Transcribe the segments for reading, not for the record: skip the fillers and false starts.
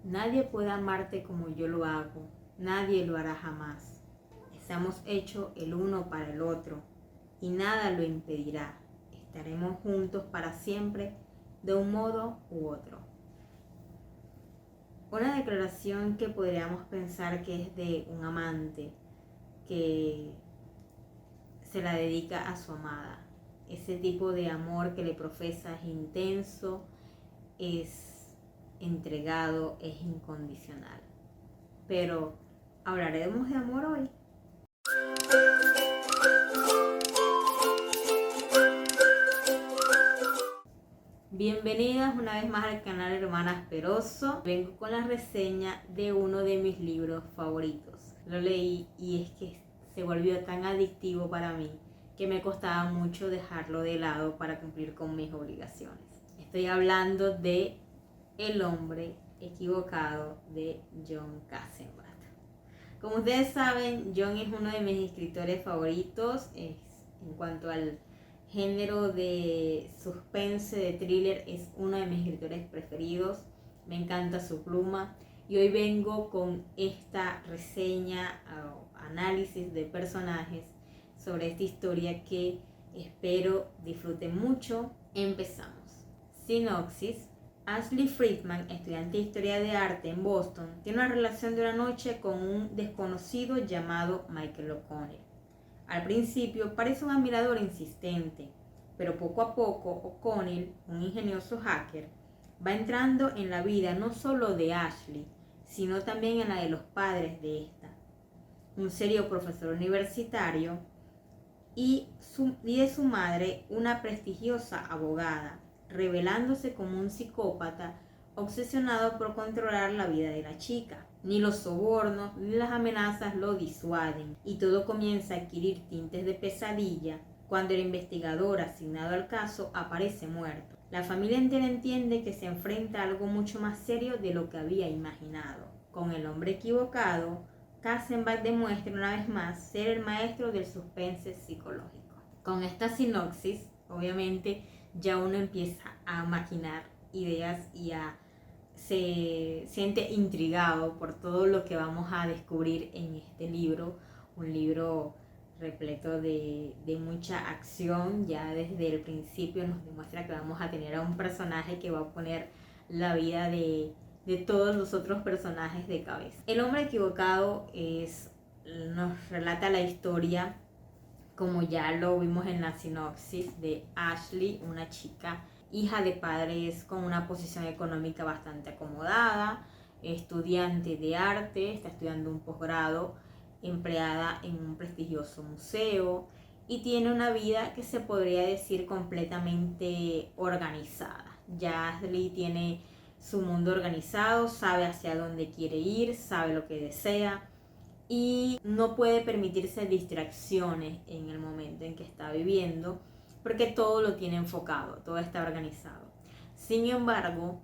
Nadie puede amarte como yo lo hago, nadie lo hará jamás. Estamos hechos el uno para el otro y nada lo impedirá. Estaremos juntos para siempre de un modo u otro. Una declaración que podríamos pensar que es de un amante que se la dedica a su amada. Ese tipo de amor que le profesa es intenso, es entregado, es incondicional. Pero hablaremos de amor hoy. Bienvenidas una vez más al canal Hermanas Peroso. Vengo con la reseña de uno de mis libros favoritos. Lo leí y es que se volvió tan adictivo para mí que me costaba mucho dejarlo de lado para cumplir con mis obligaciones. Estoy hablando de El hombre equivocado de Jon Kassenbach. Como ustedes saben, Jon es uno de mis escritores favoritos. En cuanto al género de suspense, de thriller, es uno de mis escritores preferidos. Me encanta su pluma. Y hoy vengo con esta reseña o análisis de personajes sobre esta historia que espero disfruten mucho. Empezamos. Sinopsis. Ashley Friedman, estudiante de Historia de Arte en Boston, tiene una relación de una noche con un desconocido llamado Michael O'Connell. Al principio parece un admirador insistente, pero poco a poco O'Connell, un ingenioso hacker, va entrando en la vida no solo de Ashley, sino también en la de los padres de esta. Un serio profesor universitario y de su madre, una prestigiosa abogada, revelándose como un psicópata obsesionado por controlar la vida de la chica. Ni los sobornos ni las amenazas lo disuaden y todo comienza a adquirir tintes de pesadilla cuando el investigador asignado al caso aparece muerto. La familia entera entiende que se enfrenta a algo mucho más serio de lo que había imaginado. Con el hombre equivocado, Kassenbach demuestra una vez más ser el maestro del suspense psicológico. Con esta sinopsis, obviamente, ya uno empieza a maquinar ideas y se siente intrigado por todo lo que vamos a descubrir en este libro, un libro repleto de mucha acción. Ya desde el principio nos demuestra que vamos a tener a un personaje que va a poner la vida de todos los otros personajes de cabeza. El hombre equivocado nos relata la historia, como ya lo vimos en la sinopsis, de Ashley, una chica hija de padres con una posición económica bastante acomodada, estudiante de arte, está estudiando un posgrado, empleada en un prestigioso museo y tiene una vida que se podría decir completamente organizada. Ya Ashley tiene su mundo organizado, sabe hacia dónde quiere ir, sabe lo que desea y no puede permitirse distracciones en el momento en que está viviendo porque todo lo tiene enfocado, todo está organizado. Sin embargo,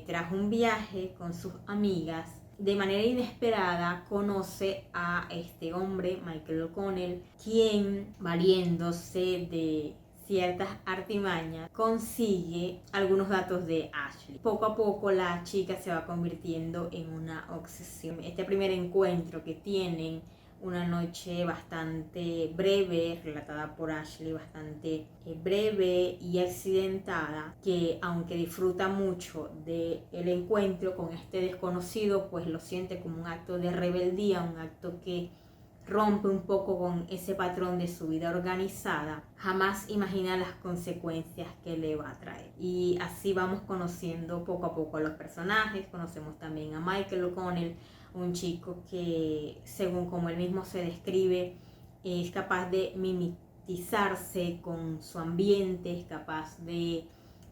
tras un viaje con sus amigas, de manera inesperada conoce a este hombre, Michael O'Connell, quien, valiéndose de ciertas artimañas, consigue algunos datos de Ashley. Poco a poco la chica se va convirtiendo en una obsesión. Este primer encuentro que tienen, una noche bastante breve, relatada por Ashley, bastante breve y accidentada, que aunque disfruta mucho del encuentro con este desconocido, pues lo siente como un acto de rebeldía, un acto que rompe un poco con ese patrón de su vida organizada, jamás imagina las consecuencias que le va a traer. Y así vamos conociendo poco a poco a los personajes. Conocemos también a Michael O'Connell, un chico que, según como él mismo se describe, es capaz de mimetizarse con su ambiente, es capaz de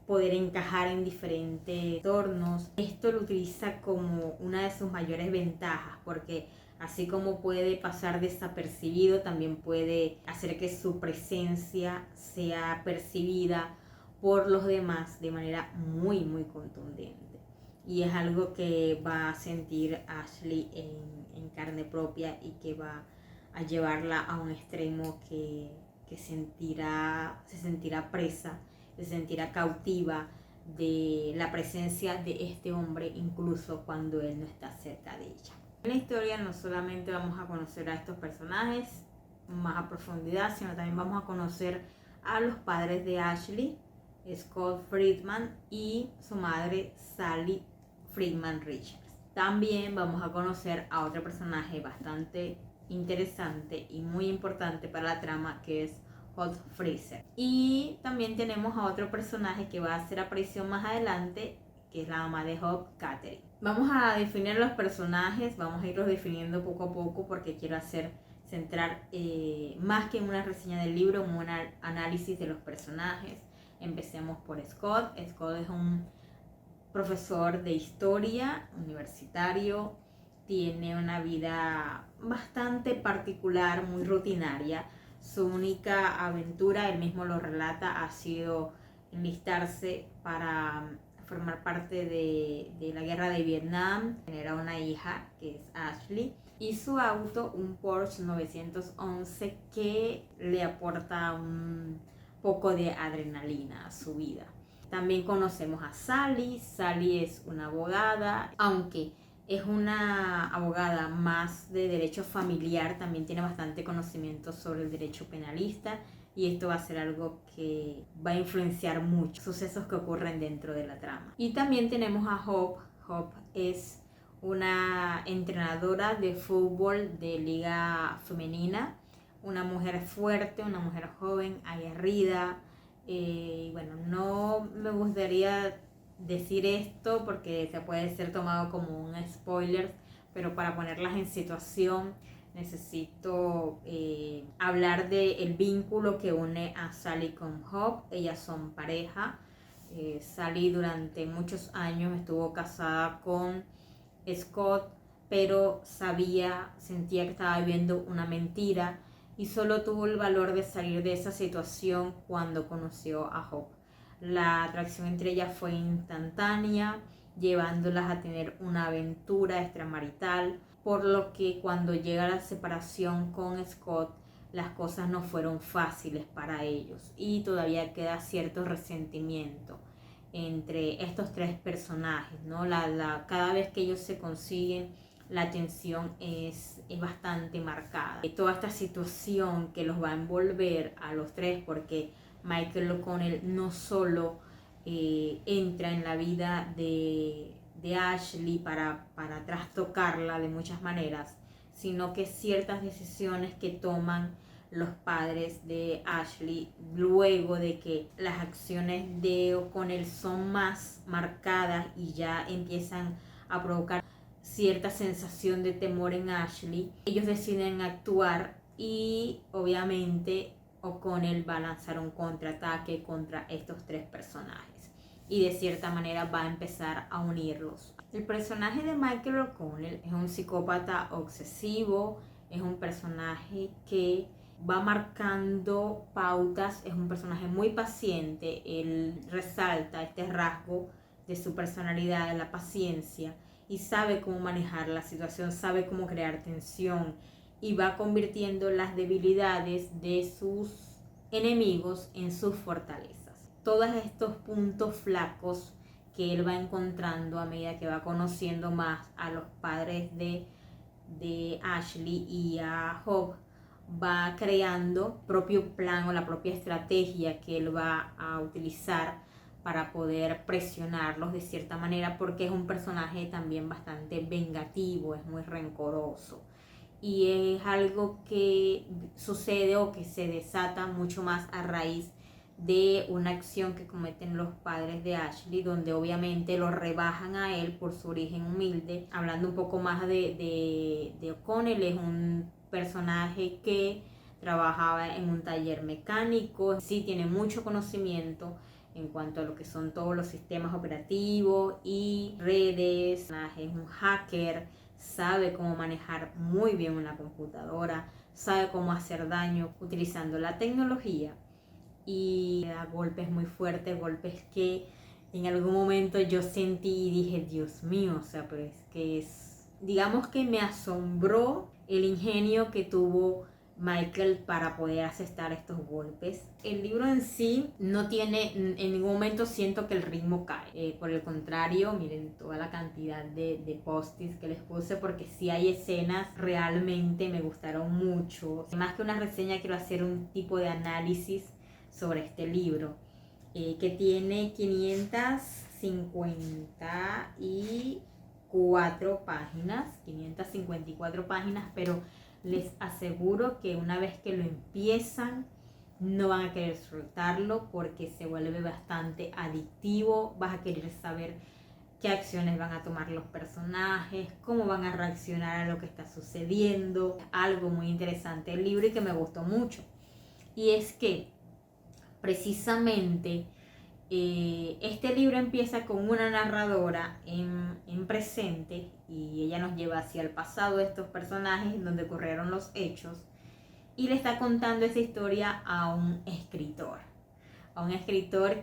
poder encajar en diferentes entornos. Esto lo utiliza como una de sus mayores ventajas, porque así como puede pasar desapercibido, también puede hacer que su presencia sea percibida por los demás de manera muy, muy contundente. Y es algo que va a sentir Ashley en carne propia y que va a llevarla a un extremo que se sentirá presa, se sentirá cautiva de la presencia de este hombre incluso cuando él no está cerca de ella. En la historia no solamente vamos a conocer a estos personajes más a profundidad, sino también vamos a conocer a los padres de Ashley, Scott Friedman y su madre Sally Friedman Richards. También vamos a conocer a otro personaje bastante interesante y muy importante para la trama, que es Holt Freezer. Y también tenemos a otro personaje que va a hacer aparición más adelante, que es la mamá de Hope, Catherine. Vamos a definir los personajes, vamos a irlos definiendo poco a poco porque quiero centrar más que en una reseña del libro, en un análisis de los personajes. Empecemos por Scott. Scott es un profesor de historia universitario, tiene una vida bastante particular, muy rutinaria. Su única aventura, él mismo lo relata, ha sido enlistarse para formar parte de la guerra de Vietnam, tener una hija que es Ashley, y su auto, un Porsche 911 que le aporta un poco de adrenalina a su vida. También conocemos a Sally. Sally es una abogada, aunque es una abogada más de derecho familiar, también tiene bastante conocimiento sobre el derecho penalista, y esto va a ser algo que va a influenciar mucho sucesos que ocurren dentro de la trama. Y también tenemos a Hope. Hope es una entrenadora de fútbol de liga femenina, una mujer fuerte, una mujer joven, aguerrida. Bueno, no me gustaría decir esto porque se puede ser tomado como un spoiler, pero para ponerlas en situación necesito hablar del vínculo que une a Sally con Hope. Ellas son pareja. Sally durante muchos años estuvo casada con Scott, pero sentía que estaba viviendo una mentira, y solo tuvo el valor de salir de esa situación cuando conoció a Hope. La atracción entre ellas fue instantánea, llevándolas a tener una aventura extramarital, por lo que cuando llega la separación con Scott, las cosas no fueron fáciles para ellos y todavía queda cierto resentimiento entre estos tres personajes, ¿no? Cada vez que ellos se consiguen, la tensión es bastante marcada. Toda esta situación que los va a envolver a los tres, porque Michael O'Connell no solo entra en la vida de Ashley para trastocarla de muchas maneras, sino que ciertas decisiones que toman los padres de Ashley luego de que las acciones de O'Connell son más marcadas y ya empiezan a provocar cierta sensación de temor en Ashley, ellos deciden actuar y obviamente O'Connell va a lanzar un contraataque contra estos tres personajes y de cierta manera va a empezar a unirlos. El personaje de Michael O'Connell es un psicópata obsesivo, es un personaje que va marcando pautas, es un personaje muy paciente. Él resalta este rasgo de su personalidad, la paciencia, y sabe cómo manejar la situación, sabe cómo crear tensión, y va convirtiendo las debilidades de sus enemigos en sus fortalezas. Todos estos puntos flacos que él va encontrando a medida que va conociendo más a los padres de Ashley y a Hope, va creando propio plan o la propia estrategia que él va a utilizar para poder presionarlos de cierta manera, porque es un personaje también bastante vengativo, es muy rencoroso, y es algo que sucede o que se desata mucho más a raíz de una acción que cometen los padres de Ashley, donde obviamente lo rebajan a él por su origen humilde. Hablando un poco más de O'Connell, es un personaje que trabajaba en un taller mecánico, sí tiene mucho conocimiento en cuanto a lo que son todos los sistemas operativos y redes, es un hacker, sabe cómo manejar muy bien una computadora, sabe cómo hacer daño utilizando la tecnología, y da golpes muy fuertes, golpes que en algún momento yo sentí y dije, Dios mío, o sea, pero es que digamos que me asombró el ingenio que tuvo Michael para poder asestar estos golpes. El libro en sí no tiene, en ningún momento siento que el ritmo cae. Por el contrario, miren toda la cantidad de post-its que les puse, porque sí hay escenas realmente me gustaron mucho. Más que una reseña, quiero hacer un tipo de análisis sobre este libro, que tiene 554 páginas, pero les aseguro que una vez que lo empiezan, no van a querer soltarlo porque se vuelve bastante adictivo. Vas a querer saber qué acciones van a tomar los personajes, cómo van a reaccionar a lo que está sucediendo. Algo muy interesante del libro y que me gustó mucho. Y es que precisamente este libro empieza con una narradora en presente, y ella nos lleva hacia el pasado de estos personajes en donde ocurrieron los hechos, y le está contando esa historia a un escritor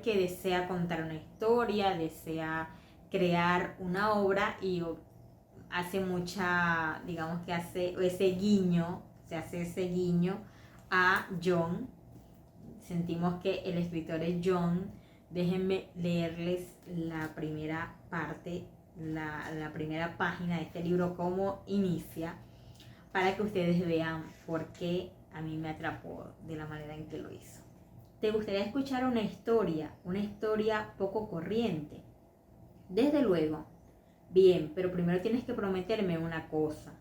que desea contar una historia, desea crear una obra, y hace mucha, digamos que hace ese guiño, se hace ese guiño a John. Sentimos que el escritor es John. Déjenme leerles la primera parte, la primera página de este libro, cómo inicia, para que ustedes vean por qué a mí me atrapó de la manera en que lo hizo. ¿Te gustaría escuchar una historia poco corriente? Desde luego. Bien, pero primero tienes que prometerme una cosa.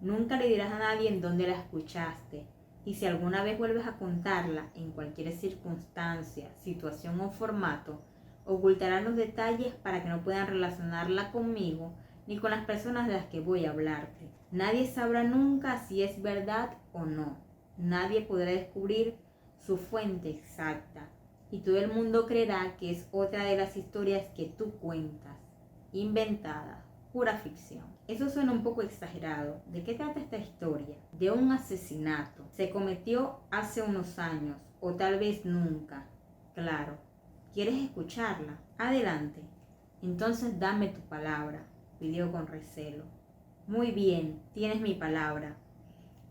Nunca le dirás a nadie en dónde la escuchaste. Y si alguna vez vuelves a contarla, en cualquier circunstancia, situación o formato, ocultarás los detalles para que no puedan relacionarla conmigo ni con las personas de las que voy a hablarte. Nadie sabrá nunca si es verdad o no. Nadie podrá descubrir su fuente exacta. Y todo el mundo creerá que es otra de las historias que tú cuentas, inventada, pura ficción. Eso suena un poco exagerado. ¿De qué trata esta historia? De un asesinato. Se cometió hace unos años, o tal vez nunca. Claro. ¿Quieres escucharla? Adelante. Entonces dame tu palabra, pidió con recelo. Muy bien, tienes mi palabra.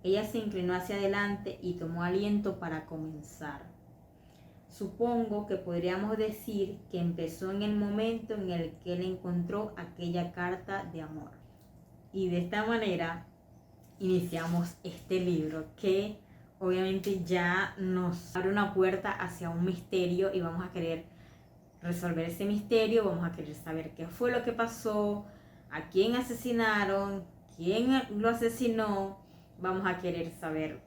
Ella se inclinó hacia adelante y tomó aliento para comenzar. Supongo que podríamos decir que empezó en el momento en el que él encontró aquella carta de amor. Y de esta manera iniciamos este libro, que obviamente ya nos abre una puerta hacia un misterio, y vamos a querer resolver ese misterio, vamos a querer saber qué fue lo que pasó, a quién asesinaron, quién lo asesinó. Vamos a querer saber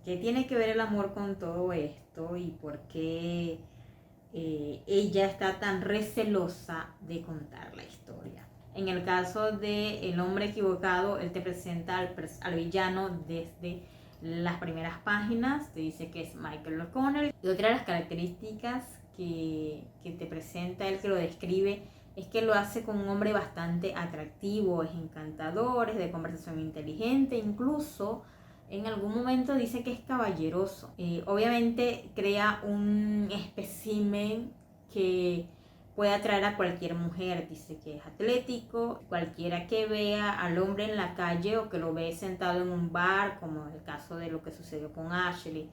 qué tiene que ver el amor con todo esto y por qué ella está tan recelosa de contar la historia. En el caso de El hombre equivocado, él te presenta al villano desde las primeras páginas. Te dice que es Michael O'Connell. Y otra de las características que te presenta, él que lo describe, es que lo hace con un hombre bastante atractivo, es encantador, es de conversación inteligente, incluso en algún momento dice que es caballeroso. Obviamente crea un espécimen que puede atraer a cualquier mujer. Dice que es atlético, cualquiera que vea al hombre en la calle o que lo ve sentado en un bar, como el caso de lo que sucedió con Ashley,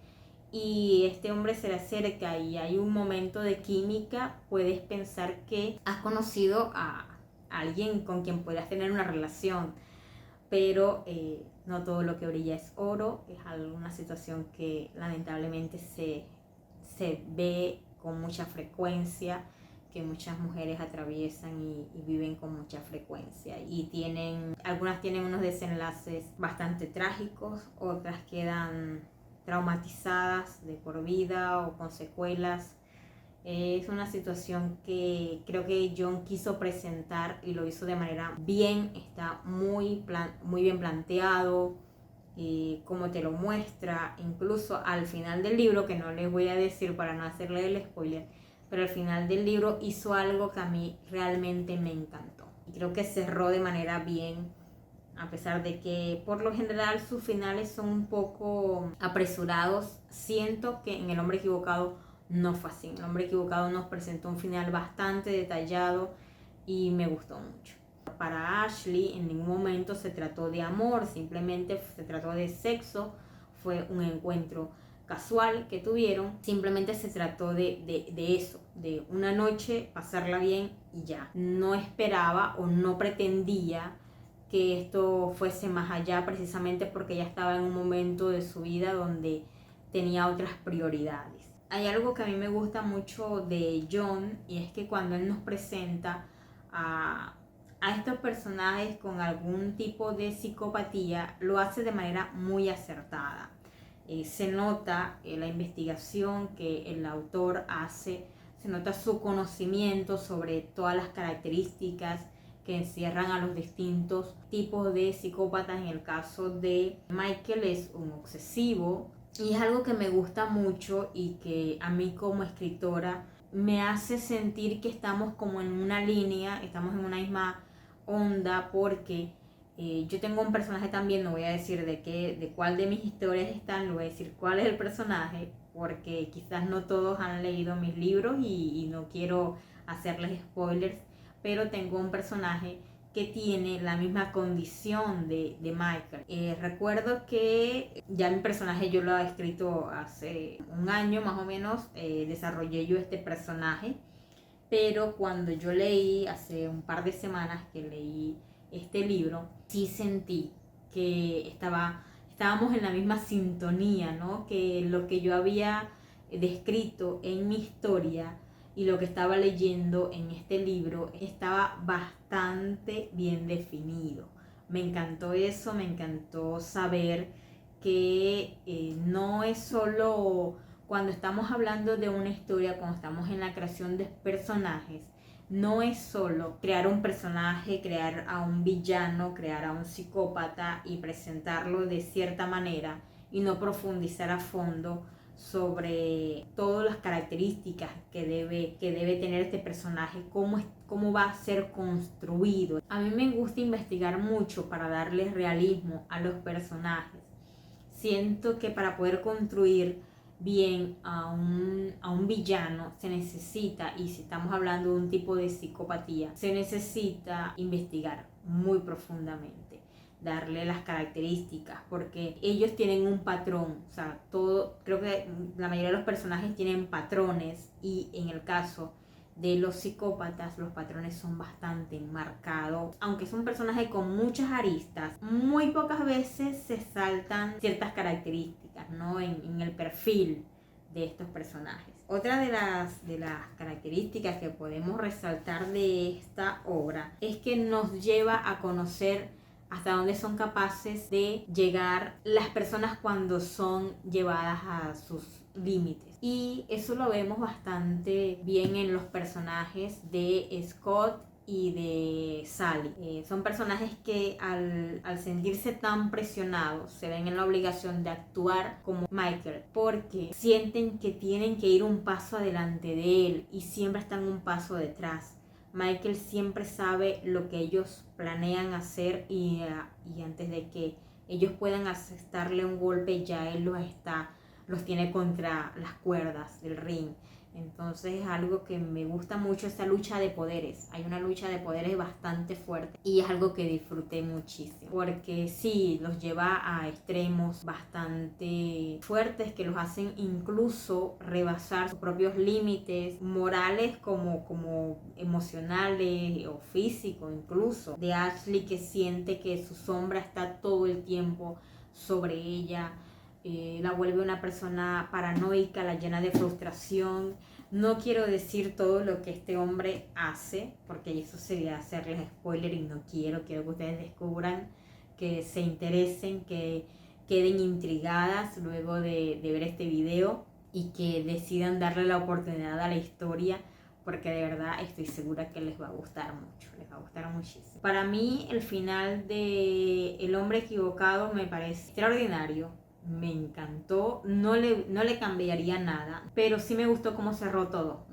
y este hombre se le acerca y hay un momento de química, puedes pensar que has conocido a alguien con quien puedas tener una relación, pero no todo lo que brilla es oro. Es alguna situación que lamentablemente se ve con mucha frecuencia, que muchas mujeres atraviesan y viven con mucha frecuencia, y algunas tienen unos desenlaces bastante trágicos, otras quedan traumatizadas de por vida o con secuelas. Es una situación que creo que John quiso presentar y lo hizo de manera bien. Está muy bien planteado, como te lo muestra. Incluso al final del libro, que no les voy a decir para no hacerle el spoiler, pero al final del libro hizo algo que a mí realmente me encantó. Y creo que cerró de manera bien, a pesar de que por lo general sus finales son un poco apresurados. Siento que en El hombre equivocado no fue así. El hombre equivocado nos presentó un final bastante detallado y me gustó mucho. Para Ashley en ningún momento se trató de amor, simplemente se trató de sexo. fue un encuentro casual que tuvieron, simplemente se trató de eso, de una noche pasarla bien y ya. No esperaba o no pretendía que esto fuese más allá, precisamente porque ella estaba en un momento de su vida donde tenía otras prioridades. Hay algo que a mí me gusta mucho de John, y es que cuando él nos presenta a estos personajes con algún tipo de psicopatía, lo hace de manera muy acertada. Se nota la investigación que el autor hace, se nota su conocimiento sobre todas las características que encierran a los distintos tipos de psicópatas. En el caso de Michael es un obsesivo, y es algo que me gusta mucho y que a mí como escritora me hace sentir que estamos como en una línea, estamos en una misma onda, porque yo tengo un personaje también, no voy a decir de cuál de mis historias están, no voy a decir cuál es el personaje, porque quizás no todos han leído mis libros y no quiero hacerles spoilers, pero tengo un personaje que tiene la misma condición de Michael. Recuerdo que ya mi personaje yo lo he escrito hace un año más o menos, desarrollé yo este personaje, pero cuando yo leí, hace un par de semanas que leí este libro, sí sentí que estábamos en la misma sintonía, ¿no? Que lo que yo había descrito en mi historia y lo que estaba leyendo en este libro estaba bastante bien definido. Me encantó eso, me encantó saber que no es solo cuando estamos hablando de una historia, cuando estamos en la creación de personajes, no es solo crear un personaje, crear a un villano, crear a un psicópata y presentarlo de cierta manera y no profundizar a fondo sobre todas las características que debe tener este personaje, cómo va a ser construido. A mí me gusta investigar mucho para darle realismo a los personajes. Siento que para poder construir bien a un villano se necesita, y si estamos hablando de un tipo de psicopatía, se necesita investigar muy profundamente, darle las características, porque ellos tienen un patrón, o sea, creo que la mayoría de los personajes tienen patrones, y en el caso de los psicópatas los patrones son bastante marcados. Aunque es un personaje con muchas aristas, muy pocas veces se saltan ciertas características, ¿no? en el perfil de estos personajes. Otra de las características que podemos resaltar de esta obra es que nos lleva a conocer hasta dónde son capaces de llegar las personas cuando son llevadas a sus límites. Y eso lo vemos bastante bien en los personajes de Scott y de Sally. Son personajes que al sentirse tan presionados se ven en la obligación de actuar como Michael, porque sienten que tienen que ir un paso adelante de él y siempre están un paso detrás. Michael siempre sabe lo que ellos planean hacer, y antes de que ellos puedan asestarle un golpe, ya él los tiene contra las cuerdas del ring. Entonces es algo que me gusta mucho, esta lucha de poderes. Hay una lucha de poderes bastante fuerte y es algo que disfruté muchísimo, porque sí, los lleva a extremos bastante fuertes que los hacen incluso rebasar sus propios límites morales como emocionales o físicos incluso. De Ashley, que siente que su sombra está todo el tiempo sobre ella, la vuelve una persona paranoica, la llena de frustración. No quiero decir todo lo que este hombre hace, porque eso sería hacerles spoiler y no quiero que ustedes descubran, que se interesen, que queden intrigadas luego de ver este video y que decidan darle la oportunidad a la historia, porque de verdad estoy segura que les va a gustar mucho, les va a gustar muchísimo. Para mí el final de El hombre equivocado me parece extraordinario. Me encantó, no le cambiaría nada, pero sí me gustó cómo cerró todo.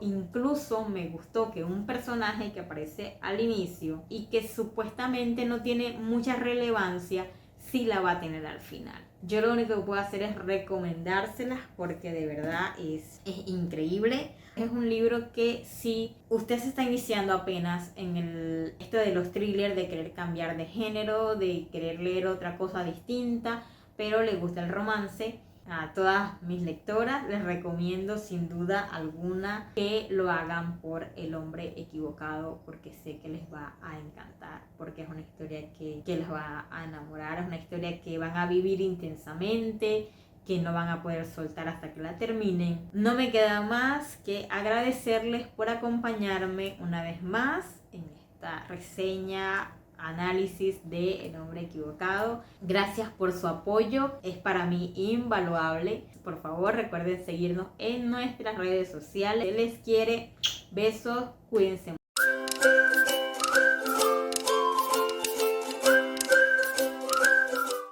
Incluso me gustó que un personaje que aparece al inicio y que supuestamente no tiene mucha relevancia, sí la va a tener al final. Yo lo único que puedo hacer es recomendárselas, porque de verdad es increíble. Es un libro que, si usted se está iniciando apenas en esto de los thrillers, de querer cambiar de género, de querer leer otra cosa distinta, pero les gusta el romance. A todas mis lectoras les recomiendo sin duda alguna que lo hagan por El hombre equivocado, porque sé que les va a encantar, porque es una historia que les va a enamorar, es una historia que van a vivir intensamente, que no van a poder soltar hasta que la terminen. No me queda más que agradecerles por acompañarme una vez más en esta reseña, análisis de El hombre equivocado. Gracias por su apoyo, es para mí invaluable. Por favor, recuerden seguirnos en nuestras redes sociales. Se les quiere, besos, cuídense.